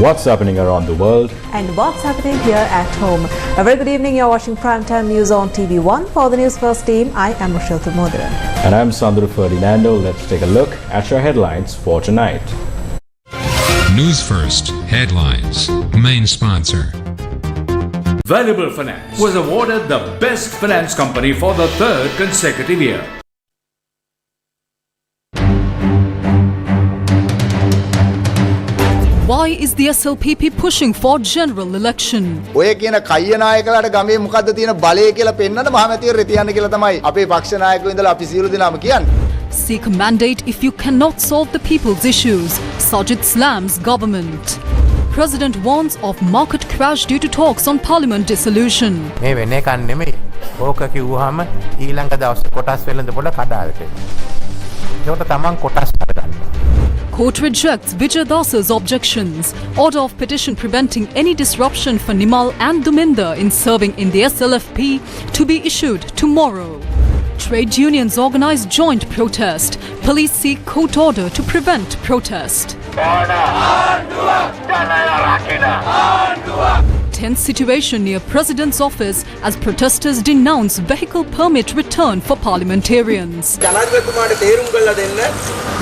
what's happening around the world and what's happening here at home. A very good evening. You're watching Primetime News on TV1. For the Newsfirst team, I am Rochelle Thermodara. And I'm Fernando. Let's take a look at your headlines for tonight. Newsfirst headlines. Main sponsor. Valuable Finance was awarded the Best Finance Company for the third consecutive year. Why is the SLPP pushing for general election? ඔය කියන කයිය නායකලාට ගමේ මොකද්ද තියෙන බලය කියලා පෙන්වන්න මහමැතිවරු තියන්න කියලා තමයි අපේ පක්ෂ නායකයෝ ඉඳලා අපි සියලු දෙනාම කියන්නේ. Seek mandate if you cannot solve the people's issues. Sajid slams government. President warns of market crash due to talks on parliament dissolution. මේ වෙන්නේ කන් නෙමෙයි. ඕක කිව්වහම ඊළඟ දවසේ කොටස් වෙලඳ පොළ කඩාවට. ඒකට තමන් කොටස් කරගන්න. Court rejects Vijay Dasa's objections. Order of petition preventing any disruption for Nimal and Duminder in serving in the SLFP to be issued tomorrow. Trade unions organize joint protest. Police seek court order to prevent protest. Tense situation near President's office as protesters denounce vehicle permit return for parliamentarians. ජනාධිපතිතුමාට තේරුම් කරලා දෙන්න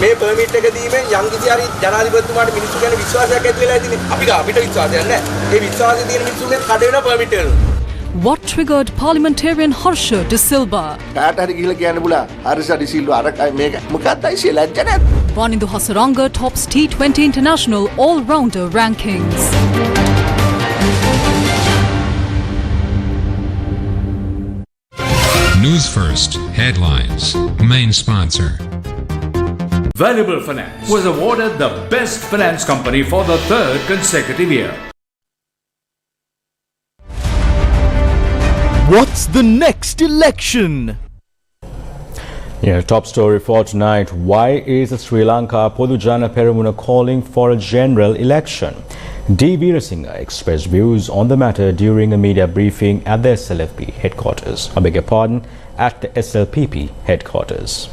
මේ permit එක දීමෙන් යම් කිසි හරි ජනාධිපතිතුමාට මිනිස්සු ගැන විශ්වාසයක් ඇති වෙලා ඉතින් අපිට විශ්වාසයක් නැහැ. ඒ විශ්වාසය තියෙන මිනිස්සුන්ගේ කඩ වෙන permit එක. What triggered parliamentarian Harad D Silva? කාට හරි ගිහලා කියන්න බුලා Harad D Silva අරකයි මේක මොකක්දයි සිය ලැජ්ජ නැද්ද? Fernando Hasaranga tops T20 International Allrounder Rankings. Newsfirst headlines. Main sponsor. Valuable Finance was awarded the Best Finance Company for the third consecutive year. What's the next election? Yeah, top story for tonight. Why is Sri Lanka Podujana Peramuna calling for a general election? D. Veerasinghe expressed views on the matter during a media briefing at the SLFP headquarters. I beg your pardon, at the SLPP headquarters.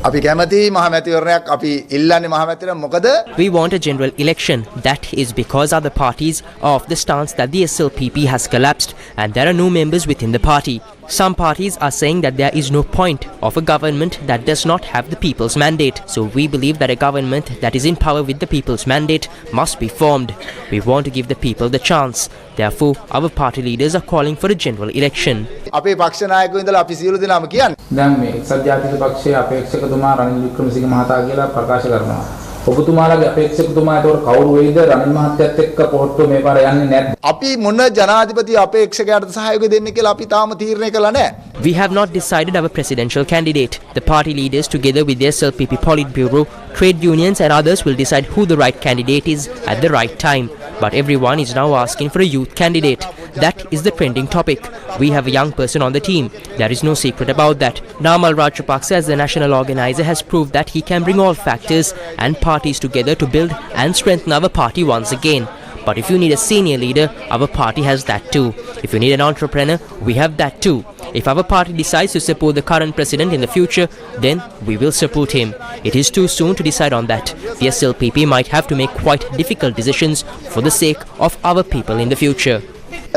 අපි කැමති මහමැතිවරණයක් අපි ඉල්ලන්නේ මහමැතිවරණ මොකද? We want a general election. That is because other parties are of the stance that the SLPP has collapsed and there are no members within the party. Some parties are saying that there is no point of a government that does not have the people's mandate. So we believe that a government that is in power with the people's mandate must be formed. We want to give the people the chance. Therefore, our party leaders are calling for a general election. අපේ පක්ෂ නායකයෝ ඉඳලා අපි සියලු දෙනාම කියන්නේ. දැන් මේ එක්සත් ජාතික පක්ෂයේ අපේක්ෂකතුමා රනිල් වික්‍රමසිංහ මහතා කියලා ප්‍රකාශ කරනවා. ඔබතුමාලගේ අපේක්ෂකතුමා ඒතකොට කවුරු වෙයිද රනිල් මහත්තයත් එක්ක පොහොට්ටුව මේ පාර යන්නේ නැද්ද? අපි මොන ජනාධිපති අපේක්ෂකයාට සහයෝගය දෙන්න කියලා අපි තාම තීරණය කළා නැහැ. We have not decided our presidential candidate. The party leaders together with the SLPP Politburo, trade unions and others will decide who the right candidate is at the right time. But everyone is now asking for a youth candidate. That is the trending topic. We have a young person on the team. There is no secret about that. Namal Rajapaksa as the national organizer has proved that he can bring all factors and parties together to build and strengthen our party once again. But if you need a senior leader, our party has that too. If you need an entrepreneur, we have that too. If our party decides to support the current president in the future, then we will support him. It is too soon to decide on that. The SLPP might have to make quite difficult decisions for the sake of our people in the future.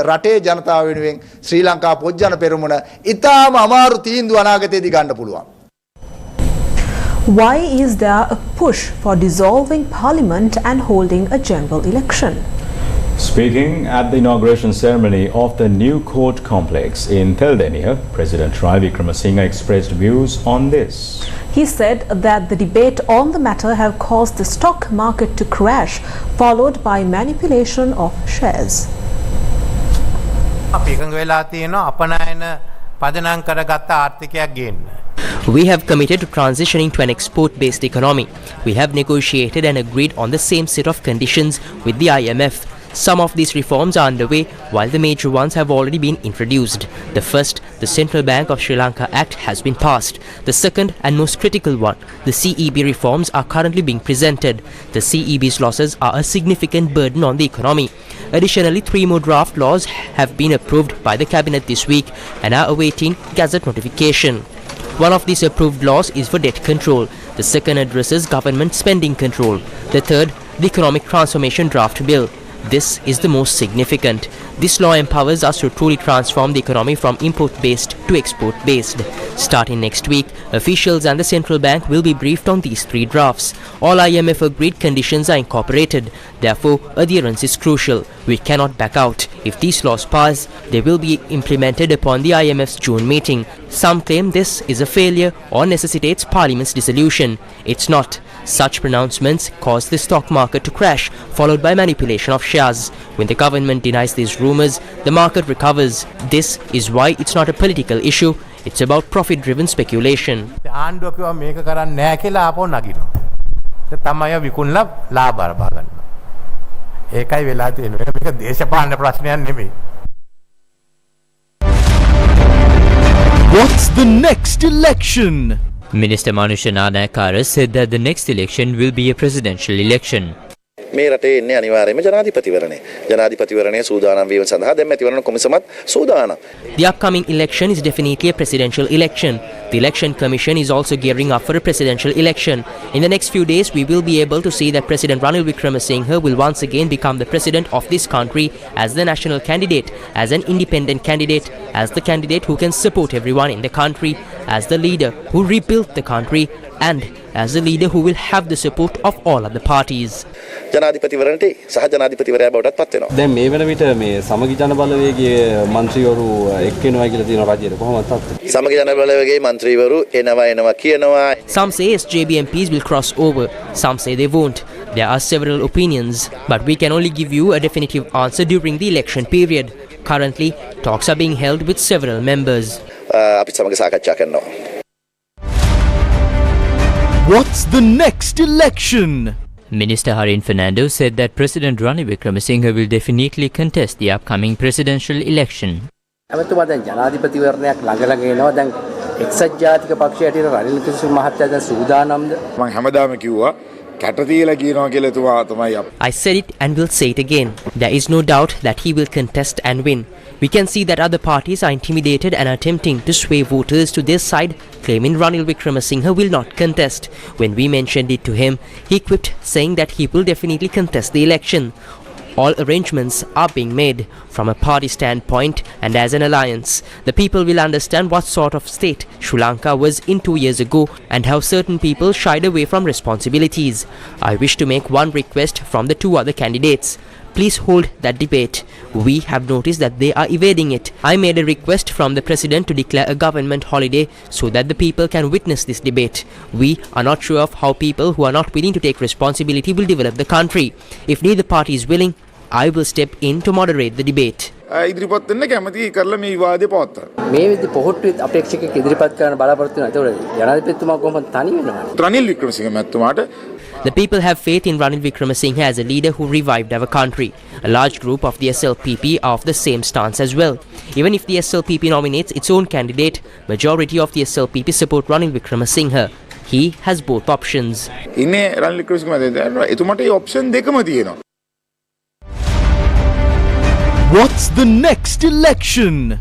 රටේ ජනතාව වෙනුවෙන් ශ්‍රී ලංකා පොජ්ජන පෙරමුණ ඉතාම අමාරු තීන්දුව අනාගතයේදී ගන්න පුළුවන්. Why is there a push for dissolving parliament and holding a general election? Speaking at the inauguration ceremony of the new court complex in Theldenia, President Ranil Wickremesinghe expressed views on this. He said that the debate on the matter have caused the stock market to crash, followed by manipulation of shares. අපි එකඟ වෙලා තියෙනවා අපනයන පදනම් කරගත්ත ආර්ථිකයක් ගේන්න. We have committed to transitioning to an export-based economy. We have negotiated and agreed on the same set of conditions with the IMF. Some of these reforms are underway, while the major ones have already been introduced. The first, the Central Bank of Sri Lanka Act, has been passed. The second and most critical one, the CEB reforms, are currently being presented. The CEB's losses are a significant burden on the economy. Additionally, 3 more draft laws have been approved by the Cabinet this week and are awaiting Gazette notification. One of these approved laws is for debt control. The second addresses government spending control. The third the Economic Transformation Draft Bill. This is the most significant. This law empowers us to truly transform the economy from import-based to export-based. Starting next week, officials and the central bank will be briefed on these three drafts. All IMF agreed conditions are incorporated. Therefore, adherence is crucial. We cannot back out. If these laws pass, they will be implemented upon the IMF's June meeting. Some claim this is a failure or necessitates Parliament's dissolution. It's not. Such pronouncements caused the stock market to crash, followed by manipulation of shares. When the government denies these rumors, the market recovers. This is why it's not a political issue. It's about profit-driven speculation. What's the next election? Minister Narendra said that the next election will be a presidential election. මේ රටේ ඉන්නේ අනිවාර්යයෙන්ම ජනාධිපතිවරණය. ජනාධිපතිවරණය සූදානම් වීම සඳහා දැන් මැතිවරණ කොමිසමත් සූදානම්. The upcoming election is definitely a presidential election. The Election Commission is also gearing up for a presidential election. In the next few days, we will be able to see that President Ranil Wickremesinghe will once again become the president of this country as the national candidate, as an independent candidate, as the candidate who can support everyone in the country, as the leader who rebuilt the country, and as a leader who will have the support of all other parties. ජනාධිපතිවරණට සහ ජනාධිපතිවරයා බවටත් පත් වෙනවා. දැන් මේ වෙන විට මේ සමගි ජන බලවේගයේ മന്ത്രിවරු එක් වෙනවා කියලා තියෙන රජයට කොහොමද තත්ත්වය? සමගි ජන බලවේගයේ മന്ത്രിවරු එනවා කියනවා. Some say SJB MPs will cross over. Some say they won't. There are several opinions, but we can only give you a definitive answer during the election period. Currently, talks are being held with several members. අපි සමග සාකච්ඡා කරනවා. What's the next election? Minister Harin Fernando said that President Ranil Wickremesinghe will definitely contest the upcoming presidential election. ඇමතුමා දැන් ජනාධිපතිවරණයක් ළඟ එනවා. දැන් එක්සත් ජාතික පක්ෂයට රනිල් වික්‍රමසිංහ මහත්තයා දැන් සූදානම්ද? මම හැමදාම කිව්වා කැට තියලා කියනවා කියලා එතුමා තමයි. I said it and will say it again. There is no doubt that he will contest and win. We can see that other parties are intimidated and attempting to sway voters to their side, claiming Ranil Wickremesinghe will not contest. When we mentioned it to him, he quipped, saying that he will definitely contest the election. All arrangements are being made from a party standpoint and as an alliance. The people will understand what sort of state Sri Lanka was in 2 years ago and how certain people shied away from responsibilities. I wish to make one request from the two other candidates. Please hold that debate. We have noticed that they are evading it. I made a request from the President to declare a government holiday so that the people can witness this debate. We are not sure of how people who are not willing to take responsibility will develop the country. If neither party is willing, I will step in to moderate the debate. ඉදිරිපත් වෙන්න කැමති කරලා මේ විවාදේ පවත්තා. මේ විදි පොහොට්ටු අපේක්ෂකෙක් ඉදිරිපත් කරන බලාපොරොත්තු වෙනවා. ඒතකොට ජනාධිපතිතුමා කොහොමද තනි වෙනවද? Ranil Wickremesinghe මහත්මයාට The people have faith in Ranil Wickremesinghe as a leader who revived our country. A large group of the SLPP are of the same stance as well. Even if the SLPP nominates its own candidate, majority of the SLPP support Ranil Wickremesinghe. He has both options. ඉන්නේ රනිල් වික්‍රමසිංහ මහත්මයා එතුමාට මේ option දෙකම තියෙනවා. What's the next election?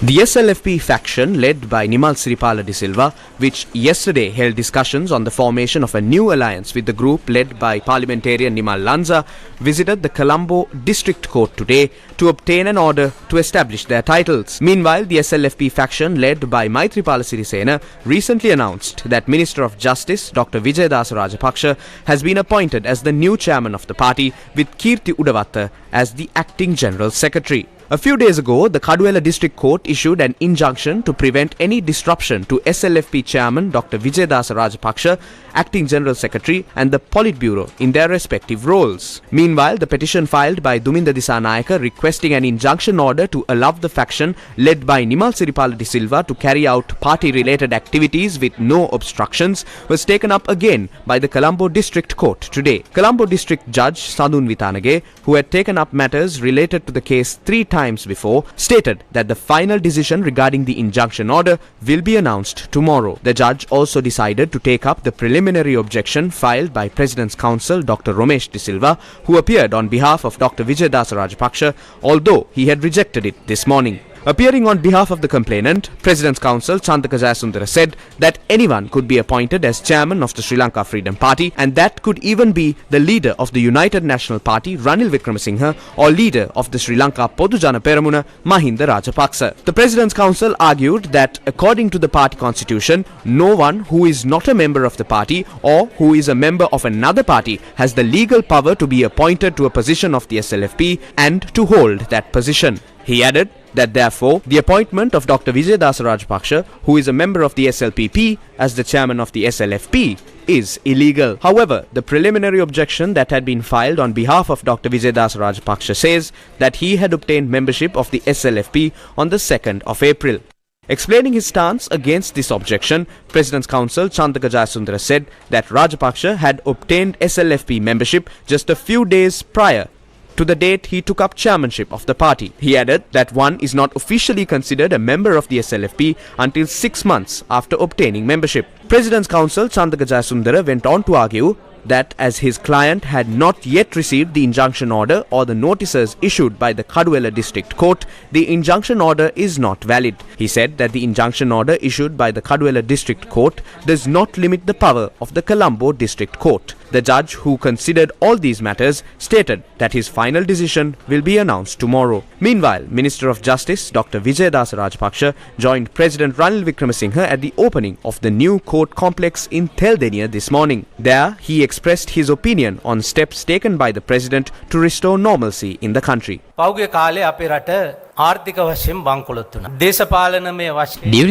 The SLFP faction, led by Nimal Siripala de Silva, which yesterday held discussions on the formation of a new alliance with the group led by parliamentarian Nimal Lanza, visited the Colombo District Court today to obtain an order to establish their titles. Meanwhile, the SLFP faction, led by Maithripala Sirisena, recently announced that Minister of Justice Dr. Vijayadasa Rajapaksa has been appointed as the new chairman of the party, with Kirti Udavatta as the acting General Secretary. A few days ago, the Kaduela District Court issued an injunction to prevent any disruption to SLFP Chairman Dr. Vijayadasa Rajapaksa, Acting General Secretary and the Politburo in their respective roles. Meanwhile, the petition filed by Duminda Disanayake requesting an injunction order to allow the faction led by Nimal Siripala de Silva to carry out party-related activities with no obstructions was taken up again by the Colombo District Court today. Colombo District Judge Sadun Vitanage, who had taken up matters related to the case 3 times before, stated that the final decision regarding the injunction order will be announced tomorrow. The judge also decided to take up the preliminary objection filed by President's Counsel Dr. Romesh De Silva, who appeared on behalf of Dr. Vijayadasa Rajapaksa, although he had rejected it this morning. Appearing on behalf of the complainant, President's Counsel Chandaka Jayasundara said that anyone could be appointed as chairman of the Sri Lanka Freedom Party, and that could even be the leader of the United National Party Ranil Wickremesinghe or leader of the Sri Lanka Podujana Peramuna Mahinda Rajapaksa. The President's Counsel argued that according to the party constitution, no one who is not a member of the party or who is a member of another party has the legal power to be appointed to a position of the SLFP and to hold that position. He added that therefore the appointment of Dr. Vijayadasa Rajapaksa, who is a member of the SLPP, as the chairman of the SLFP is illegal. However, the preliminary objection that had been filed on behalf of Dr. Vijayadasa Rajapaksa says that he had obtained membership of the SLFP on the 2nd of April. Explaining his stance against this objection, President's Counsel Chandaka Jayasundara said that Rajapaksa had obtained SLFP membership just a few days prior to the date he took up chairmanship of the party. He added that one is not officially considered a member of the SLFP until 6 months after obtaining membership. President's Counsel Chandaka Jayasundara went on to argue that as his client had not yet received the injunction order or the notices issued by the Kaduwela District Court, the injunction order is not valid. He said that the injunction order issued by the Kaduwela District Court does not limit the power of the Colombo District Court. The judge who considered all these matters stated that his final decision will be announced tomorrow. Meanwhile, Minister of Justice Dr. Vijayadasa Rajapaksa joined President Ranil Wickremesinghe at the opening of the new court complex in Teldeniya this morning. There, he expressed his opinion on steps taken by the president to restore normalcy in the country. During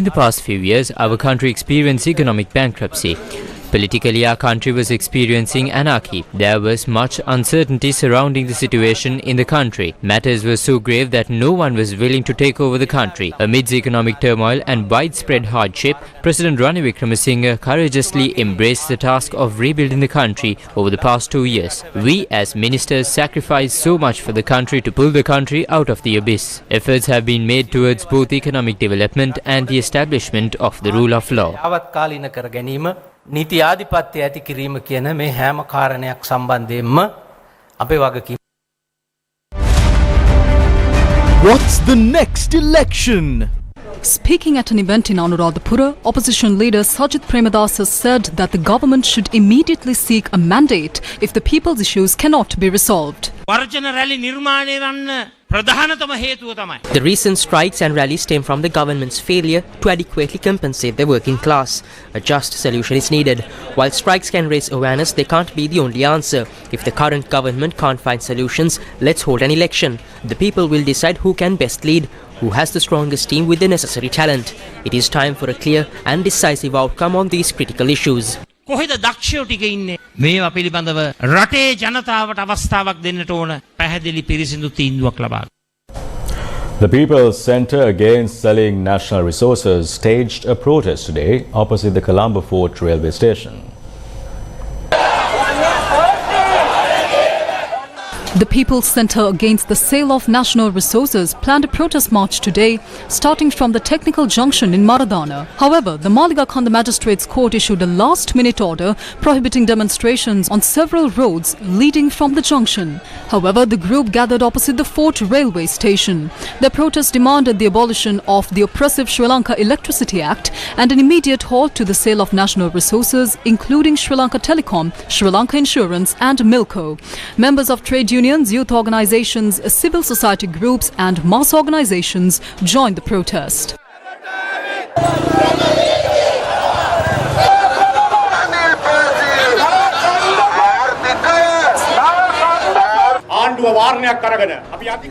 the past few years, our country experienced economic bankruptcy. Politically, our country was experiencing anarchy. There was much uncertainty surrounding the situation in the country. Matters were so grave that no one was willing to take over the country. Amidst economic turmoil and widespread hardship, President Ranil Wickremesinghe courageously embraced the task of rebuilding the country over the past 2 years. We as ministers sacrificed so much for the country to pull the country out of the abyss. Efforts have been made towards both economic development and the establishment of the rule of law. නීති ආධිපත්‍ය ඇති කිරීම කියන මේ හැම කාරණයක් සම්බන්ධයෙන්ම අපේ වගකීම. What's the next election? Speaking at an event in Anuradhapura, opposition leader Sajith Premadasa said that the government should immediately seek a mandate if the people's issues cannot be resolved. The recent strikes and rallies stem from the government's failure to adequately compensate the working class. A just solution is needed. While strikes can raise awareness, they can't be the only answer. If the current government can't find solutions, let's hold an election. The people will decide who can best lead, who has the strongest team with the necessary talent. It is time for a clear and decisive outcome on these critical issues. කොහෙද දක්ෂයෝ ටික ඉන්නේ මේවා පිළිබඳව රටේ ජනතාවට අවස්ථාවක් දෙන්නට ඕන පැහැදිලි පිරිසිදු තීන්දුවක් ලබා. The People's Centre Against Selling National Resources staged a protest today opposite the Colombo Fort railway station. The People's Centre Against the Sale of National Resources planned a protest march today, starting from the technical junction in Maradana. However, the Maligakhanda Magistrates Court issued a last-minute order prohibiting demonstrations on several roads leading from the junction. However, the group gathered opposite the Fort railway station. The protest demanded the abolition of the oppressive Sri Lanka Electricity Act and an immediate halt to the sale of national resources, including Sri Lanka Telecom, Sri Lanka Insurance and Milco. Members of trade unions, youth organizations, civil society groups and mass organizations joined the protest.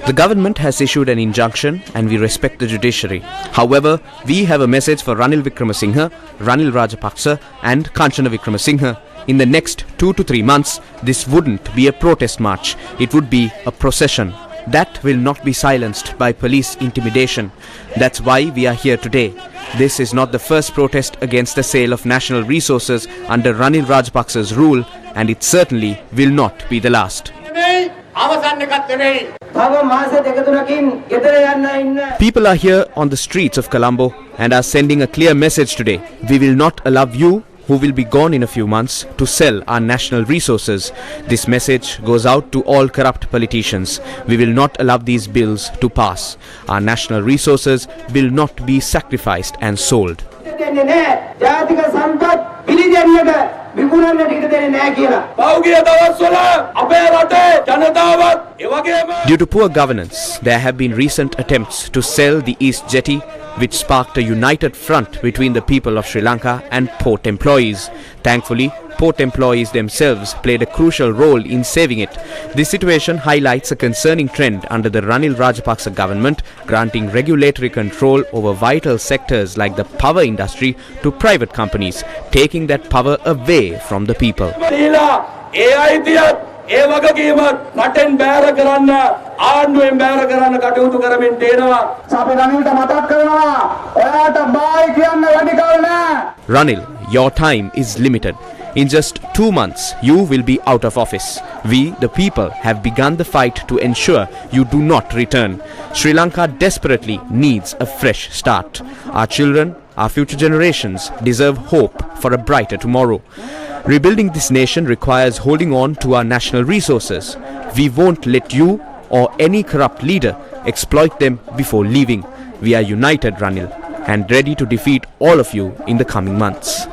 The government has issued an injunction and we respect the judiciary. However, we have a message for Ranil Wickremesinghe, Ranil Rajapaksa and Kanchana Wickremesinghe. In the next 2 to 3 months, this wouldn't be a protest march. It would be a procession. That will not be silenced by police intimidation. That's why we are here today. This is not the first protest against the sale of national resources under Ranil Rajapaksa's rule, and it certainly will not be the last. People are here on the streets of Colombo and are sending a clear message today. We will not allow you who will be gone in a few months, to sell our national resources. This message goes out to all corrupt politicians. We will not allow these bills to pass. Our national resources will not be sacrificed and sold. Due to poor governance, there have been recent attempts to sell the East Jetty, which sparked a united front between the people of Sri Lanka and port employees. Thankfully, port employees themselves played a crucial role in saving it. This situation highlights a concerning trend under the Ranil Rajapaksa government, granting regulatory control over vital sectors like the power industry to private companies, taking that power away from the people. ඒ වගකීමත් රටෙන් බෑර කරන්න ආණ්ඩුවෙන් බෑර කරන්න කටයුතු කරමින් තියෙනවා. අපි රනිල්ට මතක් කරනවා ඔයාට bye කියන්න වැඩි කල් නැහැ. Ranil, your time is limited. In just 2 months, you will be out of office. We, the people, have begun the fight to ensure you do not return. Sri Lanka desperately needs a fresh start. Our children, our future generations deserve hope for a brighter tomorrow. Rebuilding this nation requires holding on to our national resources. We won't let you or any corrupt leader exploit them before leaving. We are united, Ranil, and ready to defeat all of you in the coming months.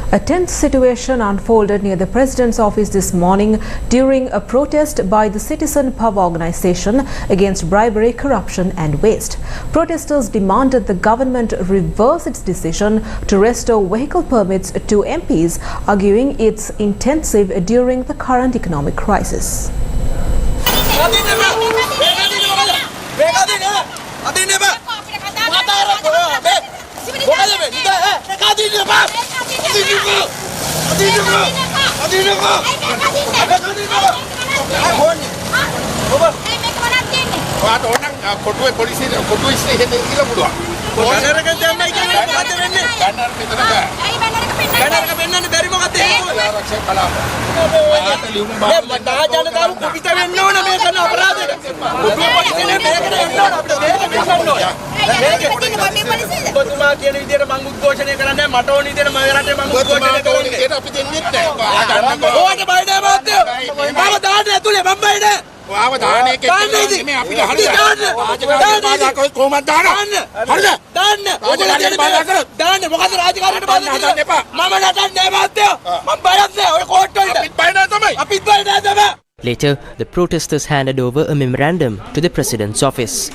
A tense situation unfolded near the President's office this morning during a protest by the Citizen Power Organization against bribery, corruption and waste. Protesters demanded the government reverse its decision to restore vehicle permits to MPs, arguing it's intensive during the current economic crisis. Later, the protesters handed over a memorandum to the President's office.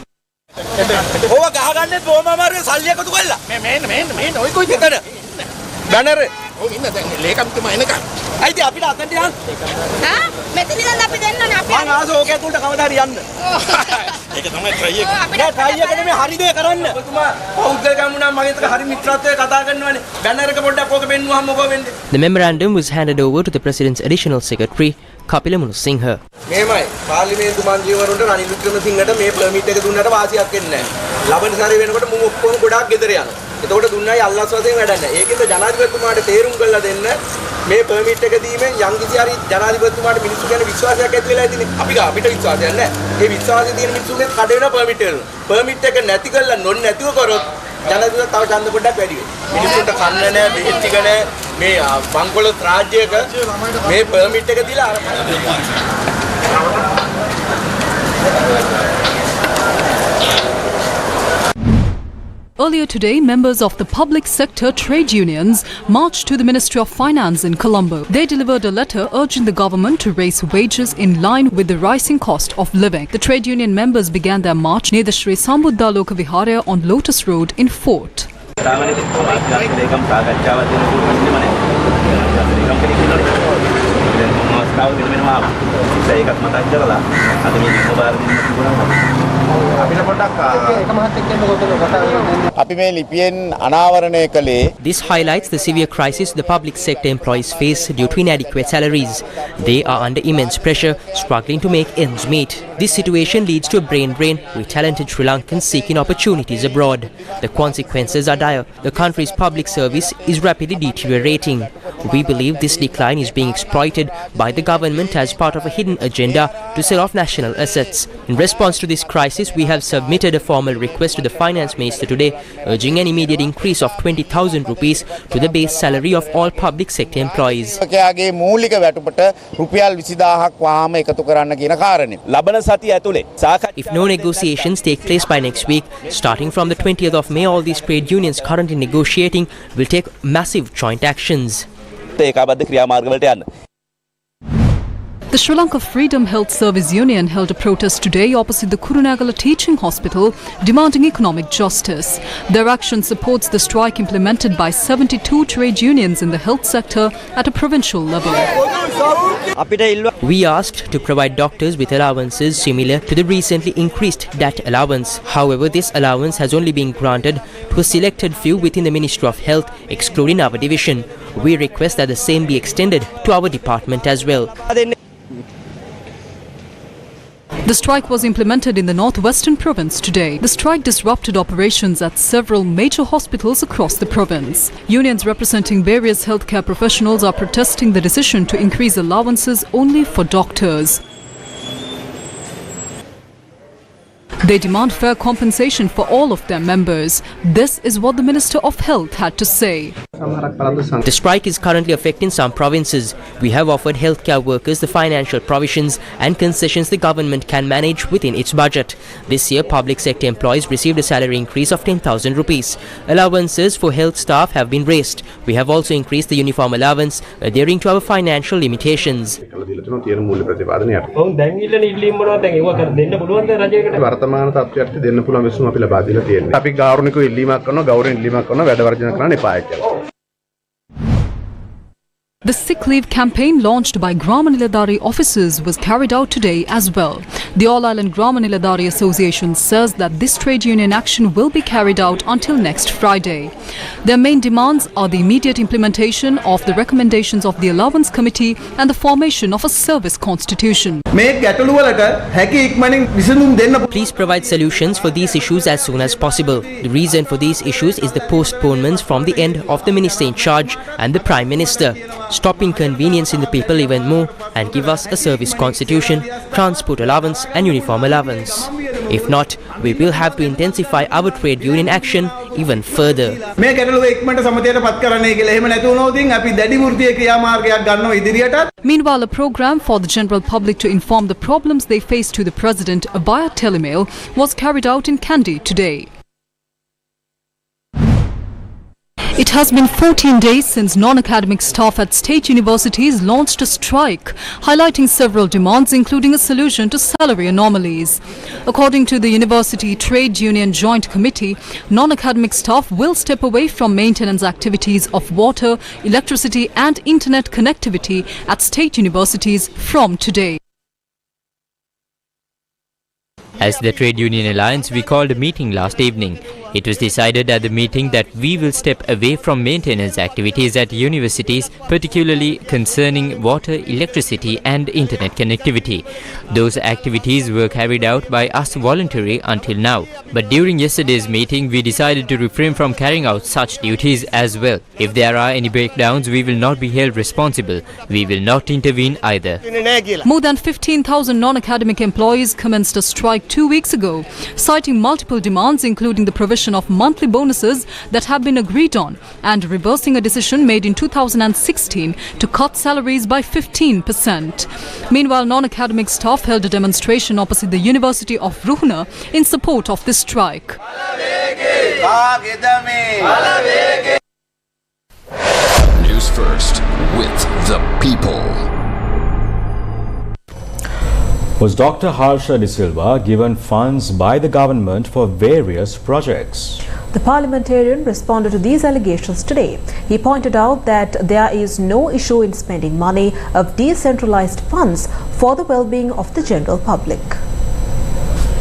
The memorandum was handed over to the President's Additional Secretary, Kapila Singha. මේමයි පාර්ලිමේන්තු මන්ත්‍රීවරුන්ට රනිල් වික්‍රමසිංහට මේ permit එක දුන්නට වාසියක් වෙන්නේ නැහැ. ලබන සැරේ වෙනකොට මම ඔක්කොම ගොඩාක් ගෙදර යනවා. එතකොට දුන්නයි අල්ලස් වශයෙන් වැඩක් නැහැ. ඒකෙන්ද ජනාධිපතිතුමාට තේරුම් කරලා දෙන්න මේ පර්මිට් එක දීමෙන් යම්කිසි හරි ජනාධිපතිතුමාට මිනිස්සු ගැන විශ්වාසයක් ඇති වෙලා ඉතින් අපිට විශ්වාසයක් නැහැ. ඒ විශ්වාසය තියෙන මිනිස්සුන්ගේ කඩ වෙන පර්මිට් එක. පර්මිට් එක නැති කරලා නැතිව කරොත් ජනාධිපතිතුමා තව ඡන්ද පොඩ්ඩක් වැඩි වෙයි. මිනිස්සුන්ට කන්න නැහැ, බෙහෙත් ටික නැහැ. මේ බංකොලොත් රාජ්‍යයක මේ පර්මිට් එක දීලා Earlier today, members of the public sector trade unions marched to the Ministry of Finance in Colombo. They delivered a letter urging the government to raise wages in line with the rising cost of living. The trade union members began their march near the Sri Sambuddha Loka Vihara on Lotus Road in Fort. This highlights the severe crisis the public sector employees face due to inadequate salaries. They are under immense pressure, struggling to make ends meet. This situation leads to a brain drain, with talented Sri Lankans seeking opportunities abroad. The consequences are dire. The country's public service is rapidly deteriorating. We believe this decline is being exploited by the government as part of a hidden agenda to sell off national assets. In response to this crisis, we have submitted a formal request to the Finance Minister today, urging an immediate increase of 20,000 rupees to the base salary of all public sector employees. If no negotiations take place by next week, starting from the 20th of May, all these trade unions currently negotiating will take massive joint actions. The Sri Lanka Freedom Health Service Union held a protest today opposite the Kurunegala Teaching Hospital, demanding economic justice. Their action supports the strike implemented by 72 trade unions in the health sector at a provincial level. We asked to provide doctors with allowances similar to the recently increased DAT allowance. However, this allowance has only been granted to a selected few within the Ministry of Health, excluding our division. We request that the same be extended to our department as well. The strike was implemented in the northwestern province today. The strike disrupted operations at several major hospitals across the province. Unions representing various healthcare professionals are protesting the decision to increase allowances only for doctors. They demand fair compensation for all of their members. This is what the Minister of Health had to say. The strike is currently affecting some provinces. We have offered healthcare workers the financial provisions and concessions the government can manage within its budget. This year, public sector employees received a salary increase of 10,000 rupees. Allowances for health staff have been raised. We have also increased the uniform allowance, adhering to our financial limitations. The sick leave campaign launched by Grama Niladhari officers was carried out today as well. The All Island Grama Niladhari Association says that this trade union action will be carried out until next Friday. Their main demands are the immediate implementation of the recommendations of the Allowance Committee and the formation of a service constitution. Please provide solutions for these issues as soon as possible. The reason for these issues is the postponements from the end of the Minister in charge and the Prime Minister. Stop inconveniencing the people even more and give us a service constitution, transport allowance and uniform allowance. If not, we will have to intensify our trade union action even further. Meanwhile, a program for the general public to inform the problems they face to the President via telemail was carried out in Kandy today. It has been 14 days since non-academic staff at state universities launched a strike, highlighting several demands including a solution to salary anomalies. According to the University Trade Union Joint Committee, non-academic staff will step away from maintenance activities of water, electricity and internet connectivity at state universities from today. As the Trade Union Alliance, we called a meeting last evening. It was decided at the meeting that we will step away from maintenance activities at universities, particularly concerning water, electricity and internet connectivity. Those activities were carried out by us voluntarily until now. But during yesterday's meeting, we decided to refrain from carrying out such duties as well. If there are any breakdowns, we will not be held responsible. We will not intervene either. More than 15,000 non-academic employees commenced a strike 2 weeks ago, citing multiple demands including the provision of monthly bonuses that have been agreed on and reversing a decision made in 2016 to cut salaries by 15%. Meanwhile, non-academic staff held a demonstration opposite the University of Ruhna in support of this strike. News First with the people. Was Dr. Harad D Silva given funds by the government for various projects? The parliamentarian responded to these allegations today. He pointed out that there is no issue in spending money of decentralized funds for the well-being of the general public.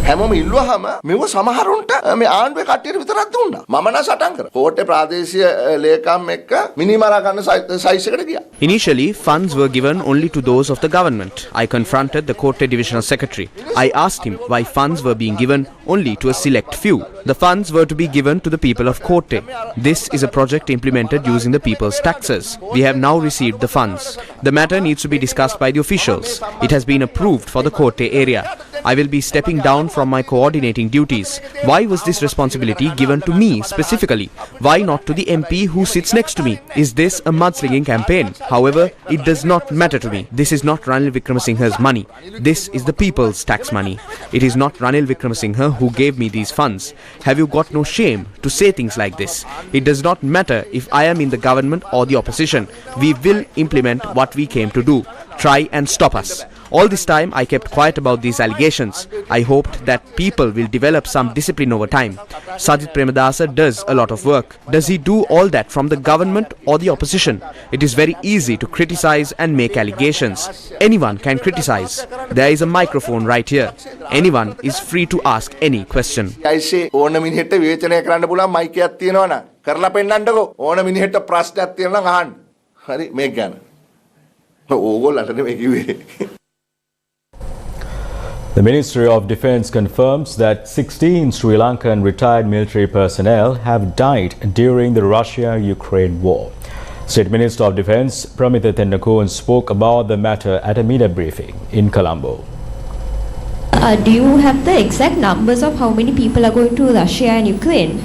හැමෝම ඉල්ලුවාම මෙව සමහරුන්ට මේ ආණ්ඩුවේ කට්ටියට විතරක් දුන්නා. මම නම් සටන් කරා. කෝට්ටේ ප්‍රාදේශීය ලේකම් එක්ක මිනිමරා ගන්න සයිස් එකට ගියා. Initially, funds were given only to those of the government. I confronted the Kotte Divisional Secretary. I asked him why funds were being given only to a select few. The funds were to be given to the people of Kotte. This is a project implemented using the people's taxes. We have now received the funds. The matter needs to be discussed by the officials. It has been approved for the Kotte area. I will be stepping down from my coordinating duties. Why was this responsibility given to me specifically? Why not to the MP who sits next to me? Is this a mudslinging campaign? However, it does not matter to me. This is not Ranil Wickremesinghe's money. This is the people's tax money. It is not Ranil Wickremesinghe who gave me these funds. Have you got no shame to say things like this? It does not matter if I am in the government or the opposition. We will implement what we came to do. Try and stop us. All this time I kept quiet about these allegations. I hoped that people will develop some discipline over time. Sajith Premadasa does a lot of work. Does he do all that from the government or the opposition? It is very easy to criticize and make allegations. Anyone can criticize. There is a microphone right here. Anyone is free to ask any question. I say ඕන මිනිහෙට විවේචනය කරන්න පුළුවන් mic එකක් තියෙනවා නා. කරලා පෙන්නන්නකෝ. ඕන මිනිහෙට ප්‍රශ්නයක් තියෙනවා නම් අහන්න. හරි මේක ගන්න. ඕගොල්ලන්ට නෙමෙයි කිව්වේ. The Ministry of Defence confirms that 16 Sri Lankan retired military personnel have died during the Russia-Ukraine war. State Minister of Defence Pramitha Tendakon spoke about the matter at a media briefing in Colombo. Do you have the exact numbers of how many people are going to Russia and Ukraine?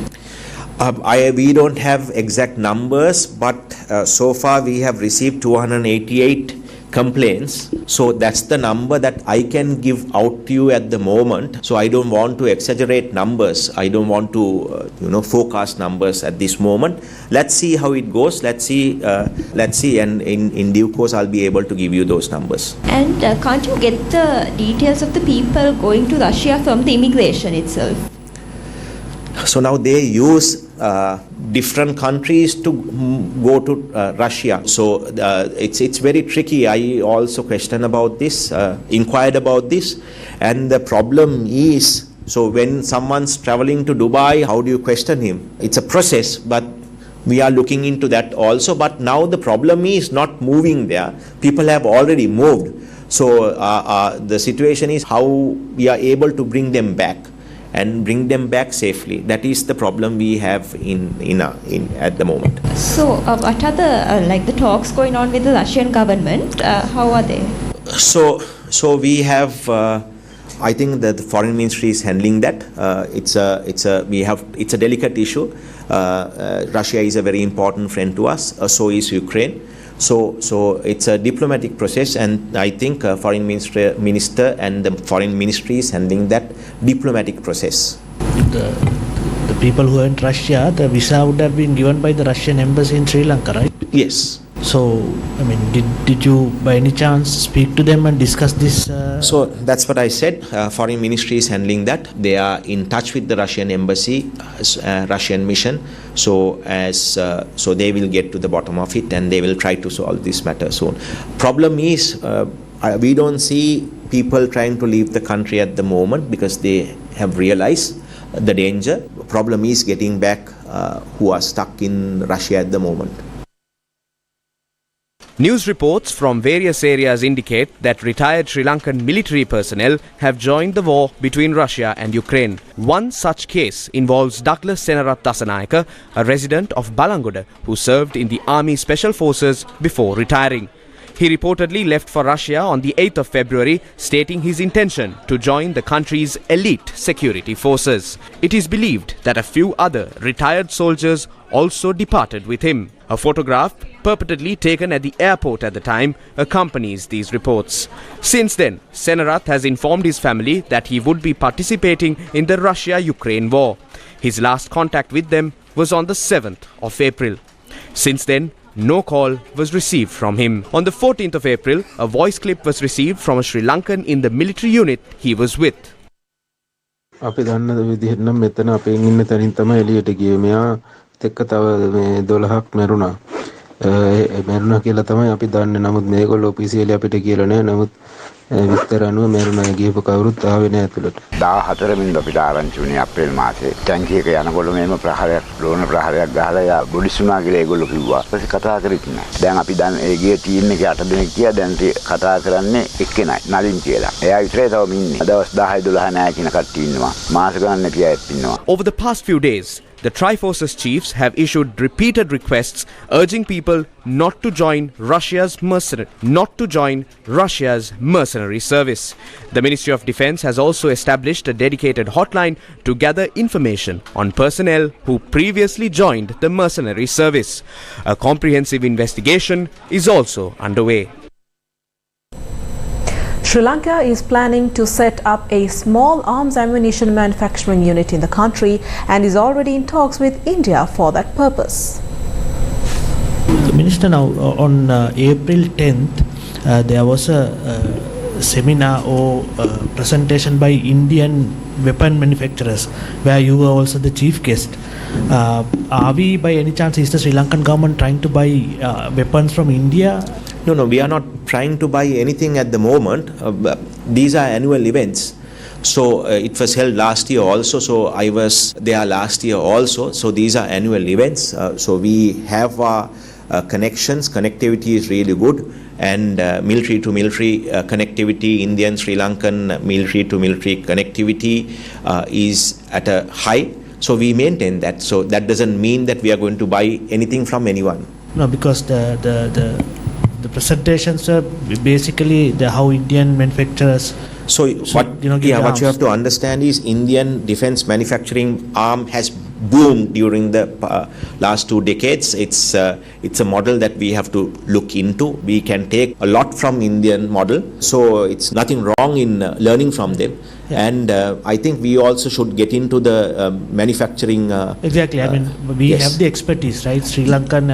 We don't have exact numbers, but so far we have received 288 complaints. So that's the number that I can give out to you at the moment. So I don't want to exaggerate numbers. I don't want to forecast numbers at this moment. Let's see how it goes. Let's see, and in due course I'll be able to give you those numbers. And can't you get the details of the people going to Russia from the immigration itself? So now they use different countries to go to Russia. So it's very tricky. I also questioned about this, inquired about this, and the problem is, so when someone's traveling to Dubai, how do you question him? It's a process, but we are looking into that also. But now the problem is not moving there. People have already moved. So the situation is how we are able to bring them back and bring them back safely. That is the problem we have in at the moment. So what are the talks going on with the Russian government? How are they? So we have I think that the foreign ministry is handling that. It's a delicate issue. Russia is a very important friend to us. So is Ukraine. So it's a diplomatic process, and I think foreign minister and the foreign ministry is handling that diplomatic process. The people who are in Russia, the visa would have been given by the Russian embassy in Sri Lanka, right? Yes. So, I mean, did you by any chance speak to them and discuss this? So that's what I said. Foreign ministry is handling that. They are in touch with the Russian embassy, Russian mission. So they will get to the bottom of it, and they will try to solve this matter soon. Problem is, we don't see people trying to leave the country at the moment because they have realized the danger. Problem is getting back who are stuck in Russia at the moment. News reports from various areas indicate that retired Sri Lankan military personnel have joined the war between Russia and Ukraine. One such case involves Douglas Senarath Dasanayaka, a resident of Balangoda who served in the Army Special Forces before retiring. He reportedly left for Russia on the 8th of February, stating his intention to join the country's elite security forces. It is believed that a few other retired soldiers also departed with him. A photograph, purportedly taken at the airport at the time, accompanies these reports. Since then, Senarath has informed his family that he would be participating in the Russia-Ukraine war. His last contact with them was on the 7th of April. Since then, no call was received from him. On the 14th of April, a voice clip was received from a Sri Lankan in the military unit he was with. අපි දන්න විදිහට නම් මෙතන අපෙන් ඉන්න තැනින් තමයි එළියට ගියේ. මෙයා එක්ක තව මේ 12ක් මැරුණා. මැරුණා කියලා තමයි අපි දන්නේ. නමුත් මේගොල්ලෝ ඔෆිසියලි අපිට කියලා නැහැ. නමුත් විස්තර අනුව මැරුණා ගිහපු කවුරුත් ආවේ නැහැ ඇතුළට. 14 වෙනිදා අපිට ආරංචි වුණේ අප්‍රේල් මාසේ. ටැංකි එක යනකොට මේම ප්‍රහාරයක් ඩ්‍රෝන ප්‍රහාරයක් ගහලා යා බොඩිසුනා කියලා ඒගොල්ලෝ කිව්වා. ඊපස්සේ කතා කරෙත් නැහැ. දැන් අපි දැන් ඒ ගියේ ටීම් එකේ 8 දෙනෙක් ගියා. දැන් කතා කරන්නේ එක්කෙනයි නලින් කියලා. එයා විතරේ තවම ඉන්නේ. දවස් 10 12 නැහැ කියන කට්ටිය ඉන්නවා. මාස ගණන් පියාත් ඉන්නවා. Over the past few days, the Triforces chiefs have issued repeated requests urging people not to join Russia's mercenary service. The Ministry of Defence has also established a dedicated hotline to gather information on personnel who previously joined the mercenary service. A comprehensive investigation is also underway. Sri Lanka is planning to set up a small arms ammunition manufacturing unit in the country and is already in talks with India for that purpose. Minister, now on April 10th, there was a seminar or presentation by Indian weapon manufacturers where you were also the chief guest. Are we by any chance, is the Sri Lankan government trying to buy weapons from India? No, we are not trying to buy anything at the moment. These are annual events. So it was held last year also. So I was there last year also. So these are annual events. So we have connections. Connectivity is really good. And military to military connectivity, Indian Sri Lankan military to military connectivity is at a high. So we maintain that. So that doesn't mean that we are going to buy anything from anyone. No, because the presentations are basically how Indian manufacturers. So what you have to understand is Indian defense manufacturing arm has boomed during the last 2 decades. It's a model that we have to look into. We can take a lot from Indian model. So it's nothing wrong in learning from them. Yeah. And I think we also should get into the manufacturing. Exactly. I mean, we have the expertise, right? Sri Lankan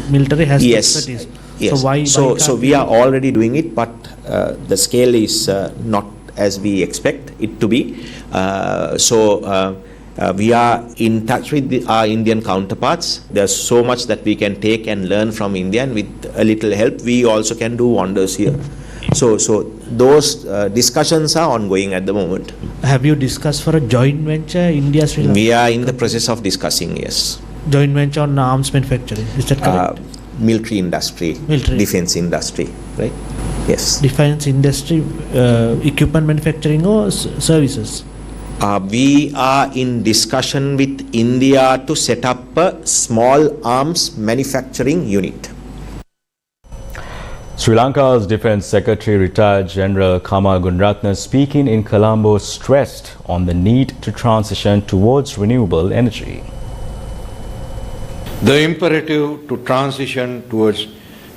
military has the expertise. Yes. So we are already doing it, but the scale is not as we expect it to be. We are in touch with our Indian counterparts. There's so much that we can take and learn from India, and with a little help, we also can do wonders here. So those discussions are ongoing at the moment. Have you discussed for a joint venture, India, Sri Lanka? We are in the process of discussing, yes. Joint venture on arms manufacturing, is that correct? Military industry, defense industry, right? Yes. Defense industry, equipment manufacturing or services? We are in discussion with India to set up a small arms manufacturing unit. Sri Lanka's Defence Secretary retired General Kamal Gunratne speaking in Colombo stressed on the need to transition towards renewable energy. The imperative to transition towards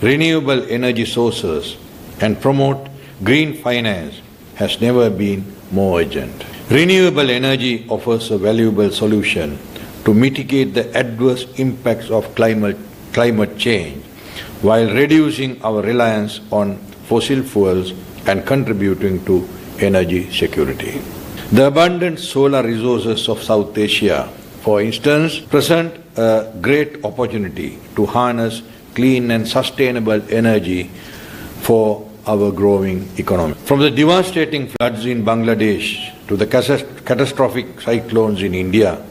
renewable energy sources and promote green finance has never been more urgent. Renewable energy offers a valuable solution to mitigate the adverse impacts of climate change while reducing our reliance on fossil fuels and contributing to energy security. The abundant solar resources of South Asia, for instance, present a great opportunity to harness clean and sustainable energy for our growing economy. From the devastating floods in Bangladesh to the catastrophic cyclones in India,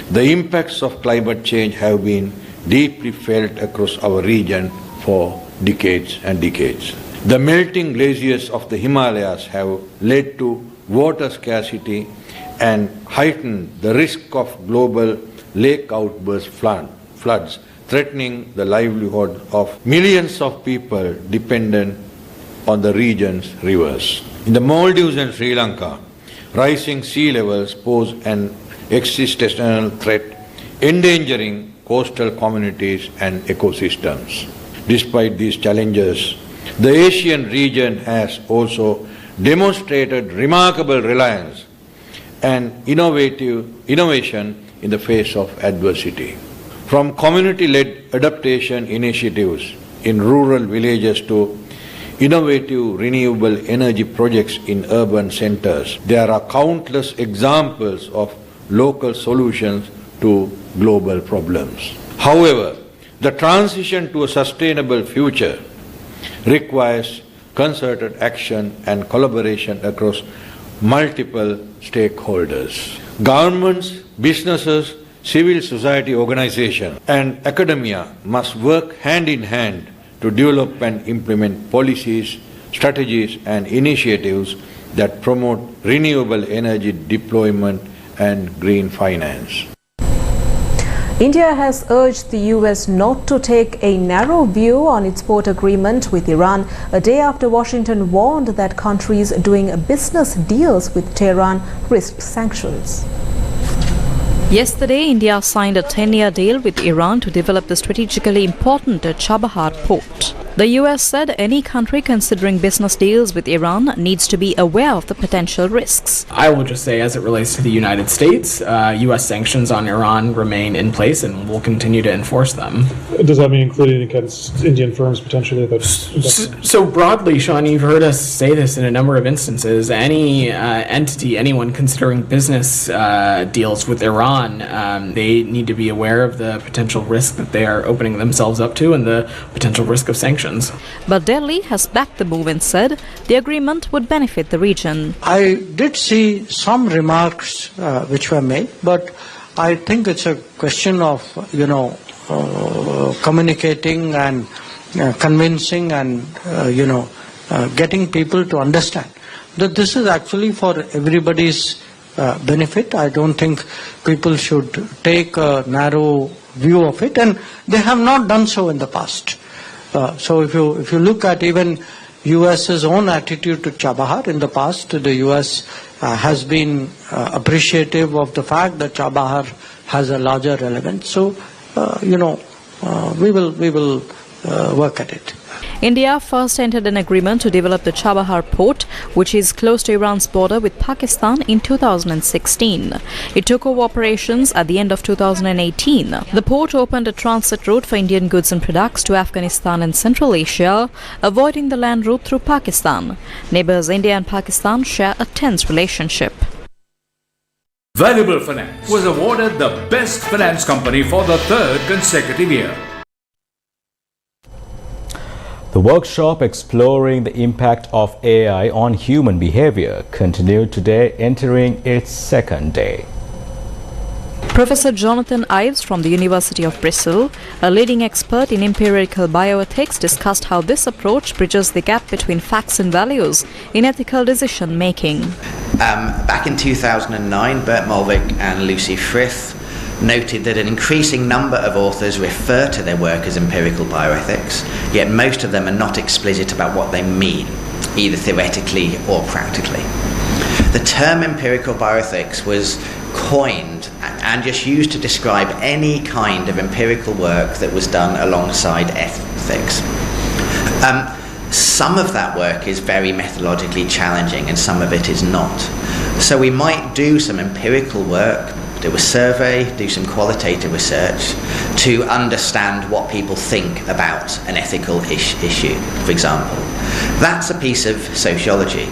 the impacts of climate change have been deeply felt across our region for decades and decades. The melting glaciers of the Himalayas have led to water scarcity and heightened the risk of global lake outburst floods, threatening the livelihood of millions of people dependent on the region's rivers. In the Maldives and Sri Lanka, rising sea levels pose an existential threat, endangering coastal communities and ecosystems. Despite these challenges, the Asian region has also demonstrated remarkable reliance and innovation in the face of adversity. From community-led adaptation initiatives in rural villages to innovative renewable energy projects in urban centers, there are countless examples of local solutions to global problems. However, The transition to a sustainable future requires concerted action and collaboration across multiple stakeholders. Governments, businesses, civil society organizations and academia must work hand in hand to develop and implement policies, strategies and initiatives that promote renewable energy deployment and green finance. India has urged the US not to take a narrow view on its port agreement with Iran a day after Washington warned that countries doing business deals with Tehran risked sanctions. Yesterday, India signed a 10-year deal with Iran to develop the strategically important Chabahar port. The US said any country considering business deals with Iran needs to be aware of the potential risks. I will just say, as it relates to the United States, US sanctions on Iran remain in place and will continue to enforce them. Does that mean including against Indian firms potentially? So broadly, Sean, you've heard us say this in a number of instances. Any entity, anyone considering business deals with Iran, they need to be aware of the potential risk that they are opening themselves up to and the potential risk of sanctions. But Delhi has backed the move and said the agreement would benefit the region. I did see some remarks which were made, but I think it's a question of, communicating and convincing and, getting people to understand that this is actually for everybody's benefit. I don't think people should take a narrow view of it, and they have not done so in the past. So if you look at even US's own attitude to Chabahar in the past, the US has been appreciative of the fact that Chabahar has a larger relevance. So we will work at it. India first entered an agreement to develop the Chabahar port, which is close to Iran's border with Pakistan, in 2016. It took over operations at the end of 2018. The port opened a transit route for Indian goods and products to Afghanistan and Central Asia, avoiding the land route through Pakistan. Neighbours India and Pakistan share a tense relationship. Valuable Finance was awarded the Best Finance Company for the third consecutive year. The workshop exploring the impact of AI on human behavior continued today, entering its second day. Professor Jonathan Ives from the University of Bristol, a leading expert in empirical bioethics, discussed how this approach bridges the gap between facts and values in ethical decision making. Back in 2009, Bert Molvig and Lucy Frith noted that an increasing number of authors refer to their work as empirical bioethics, yet most of them are not explicit about what they mean, either theoretically or practically. The term empirical bioethics was coined and just used to describe any kind of empirical work that was done alongside ethics. Some of that work is very methodologically challenging and some of it is not. So we might do some empirical work, do a survey, do some qualitative research to understand what people think about an ethical issue, for example. That's a piece of sociology.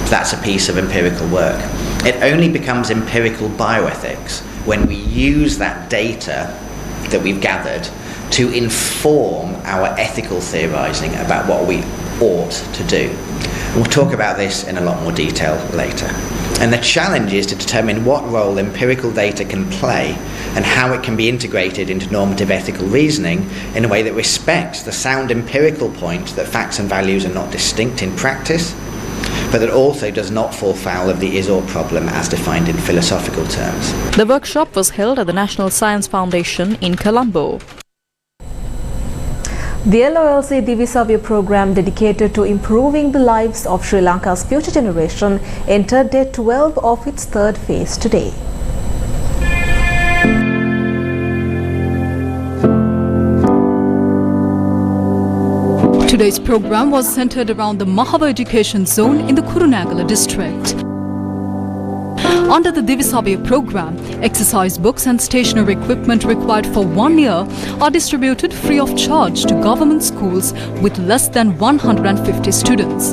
That's a piece of empirical work. It only becomes empirical bioethics when we use that data that we've gathered to inform our ethical theorizing about what we ought to do. We'll talk about this in a lot more detail later. And the challenge is to determine what role empirical data can play and how it can be integrated into normative ethical reasoning in a way that respects the sound empirical point that facts and values are not distinct in practice, but that also does not fall foul of the is-or problem as defined in philosophical terms. The workshop was held at the National Science Foundation in Colombo. The LOLC Divisavya program dedicated to improving the lives of Sri Lanka's future generation entered day 12 of its third phase today. Today's program was centered around the Mahava Education Zone in the Kurunegala district. Under the Divisavya program, exercise books and stationery equipment required for 1 year are distributed free of charge to government schools with less than 150 students.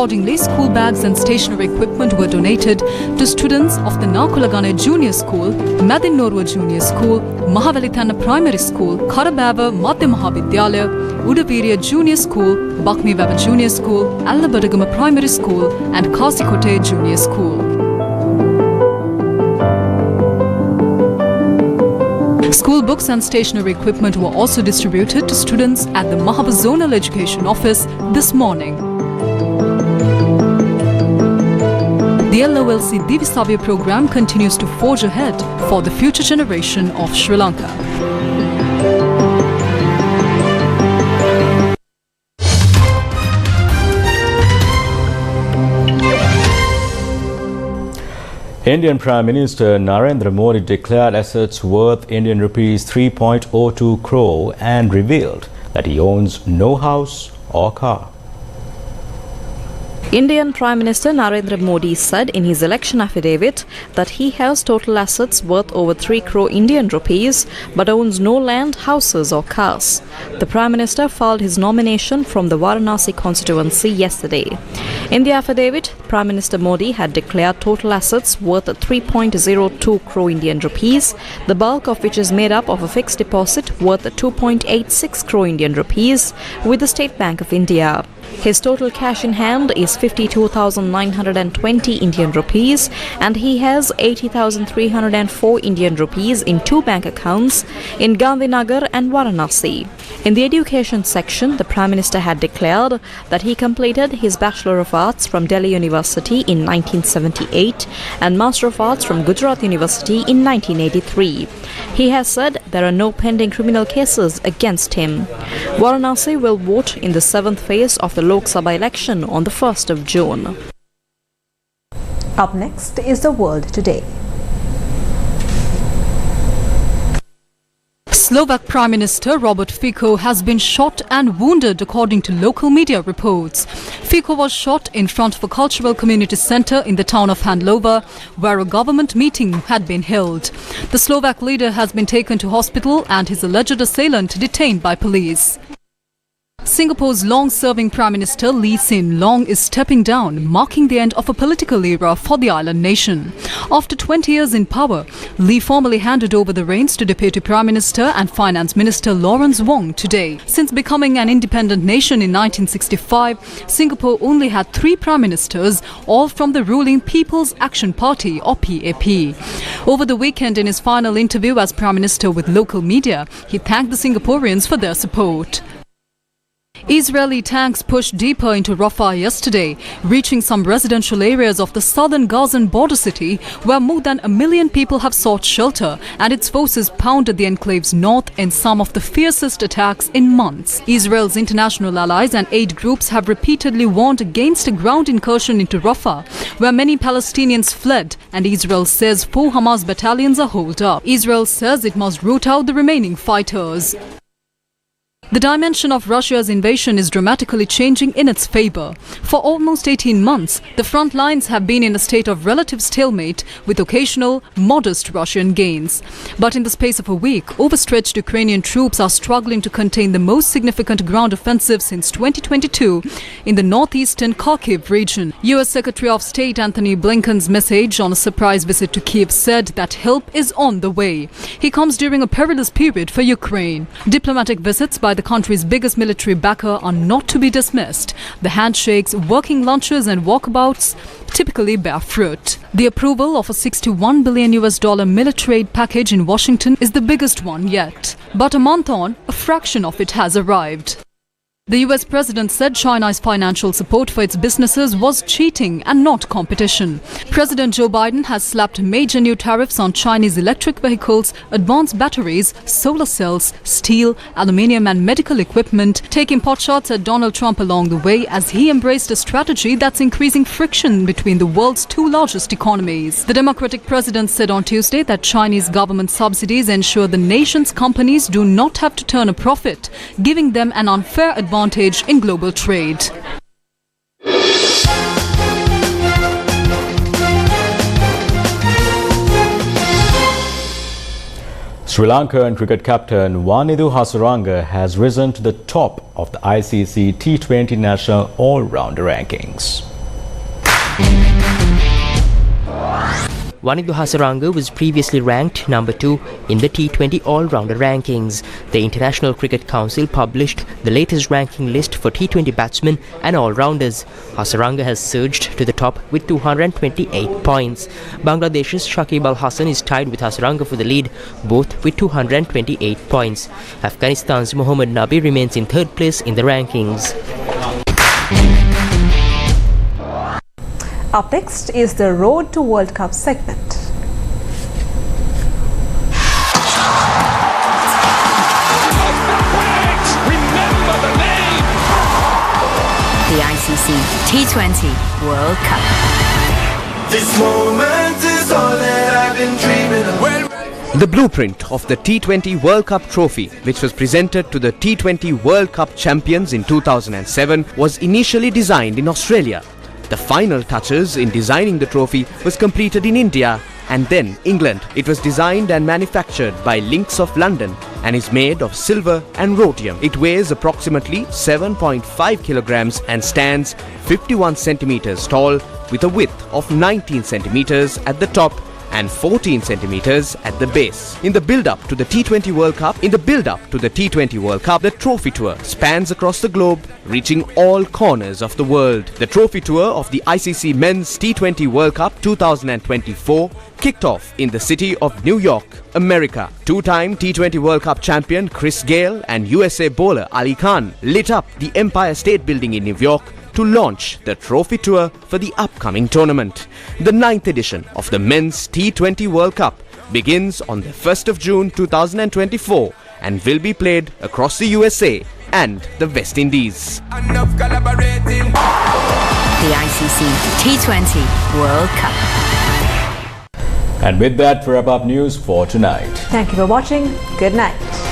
Accordingly, school bags and stationery equipment were donated to students of the Nakulagane Junior School, Madin Norwa Junior School, Mahavalitana Primary School, Karabava Madhya Mahavidyalaya, Udaviriya Junior School, Bakmivava Junior School, Allabadagama Primary School and Kasikote Junior School. School books and stationery equipment were also distributed to students at the Mahaba Zonal Education Office this morning. The LOLC Divisavya program continues to forge ahead for the future generation of Sri Lanka. Indian Prime Minister Narendra Modi declared assets worth Indian rupees 3.02 crore and revealed that he owns no house or car. Indian Prime Minister Narendra Modi said in his election affidavit that he has total assets worth over 3 crore Indian rupees but owns no land, houses or cars. The Prime Minister filed his nomination from the Varanasi constituency yesterday. In the affidavit, Prime Minister Modi had declared total assets worth 3.02 crore Indian rupees, the bulk of which is made up of a fixed deposit worth 2.86 crore Indian rupees with the State Bank of India. His total cash in hand is 52,920 Indian rupees and he has 80,304 Indian rupees in 2 bank accounts in Gandhinagar and Varanasi. In the education section, the Prime Minister had declared that he completed his Bachelor of Arts from Delhi University in 1978 and Master of Arts from Gujarat University in 1983. He has said there are no pending criminal cases against him. Varanasi will vote in the 7th phase of the Lok Sabha election on the 1st of June. Up next is the world today. Slovak Prime Minister Robert Fico has been shot and wounded according to local media reports. Fico was shot in front of a cultural community centre in the town of Handlova, where a government meeting had been held. The Slovak leader has been taken to hospital and his alleged assailant detained by police. Singapore's long-serving Prime Minister Lee Hsien Loong is stepping down, marking the end of a political era for the island nation. After 20 years in power, Lee formally handed over the reins to Deputy Prime Minister and Finance Minister Lawrence Wong today. Since becoming an independent nation in 1965, Singapore only had 3 Prime Ministers, all from the ruling People's Action Party or PAP. Over the weekend, in his final interview as Prime Minister with local media, he thanked the Singaporeans for their support. Israeli tanks pushed deeper into Rafah yesterday, reaching some residential areas of the southern Gazan border city where more than 1 million people have sought shelter, and its forces pounded the enclave's north in some of the fiercest attacks in months. Israel's international allies and aid groups have repeatedly warned against a ground incursion into Rafah, where many Palestinians fled, and Israel says 4 Hamas battalions are holed up. Israel says it must root out the remaining fighters. The dimension of Russia's invasion is dramatically changing in its favor. For almost 18 months, the front lines have been in a state of relative stalemate with occasional, modest Russian gains. But in the space of a week, overstretched Ukrainian troops are struggling to contain the most significant ground offensive since 2022 in the northeastern Kharkiv region. U.S. Secretary of State Antony Blinken's message on a surprise visit to Kiev said that help is on the way. He comes during a perilous period for Ukraine. Diplomatic visits by the country's biggest military backer are not to be dismissed. The handshakes, working lunches and walkabouts typically bear fruit. The approval of a $61 billion military aid package in Washington is the biggest one yet. But a month on, a fraction of it has arrived. The US president said China's financial support for its businesses was cheating and not competition. President Joe Biden has slapped major new tariffs on Chinese electric vehicles, advanced batteries, solar cells, steel, aluminium and medical equipment, taking potshots at Donald Trump along the way as he embraced a strategy that's increasing friction between the world's 2 largest economies. The Democratic president said on Tuesday that Chinese government subsidies ensure the nation's companies do not have to turn a profit, giving them an unfair advantage in global trade. Sri Lankan cricket captain Wanidhu Hasaranga has risen to the top of the ICC T20 National Allrounder Rankings. Wanindu Hasaranga was previously ranked number 2 in the T20 Allrounder Rankings. The International Cricket Council published the latest ranking list for T20 batsmen and all-rounders. Hasaranga has surged to the top with 228 points. Bangladesh's Shakib Al Hasan is tied with Hasaranga for the lead, both with 228 points. Afghanistan's Mohammad Nabi remains in third place in the rankings. Up next is the Road to World Cup segment. Remember the name! The ICC T20 World Cup. This moment is all that I've been dreaming of. The blueprint of the T20 World Cup trophy, which was presented to the T20 World Cup champions in 2007, was initially designed in Australia. The final touches in designing the trophy was completed in India and then England. It was designed and manufactured by Links of London and is made of silver and rhodium. It weighs approximately 7.5 kilograms and stands 51 centimeters tall with a width of 19 centimeters at the top and 14 centimeters at the base. In the build-up to the T20 World Cup, the trophy tour spans across the globe, reaching all corners of the world. The trophy tour of the ICC Men's T20 World Cup 2024 kicked off in the city of New York, America. Two-time T20 World Cup champion Chris Gayle and USA bowler Ali Khan lit up the Empire State Building in New York to launch the trophy tour for the upcoming tournament. The 9th edition of the Men's T20 World Cup begins on the 1st of June 2024 and will be played across the USA and the West Indies. The ICC T20 World Cup. And with that, we wrap up news for tonight. Thank you for watching. Good night.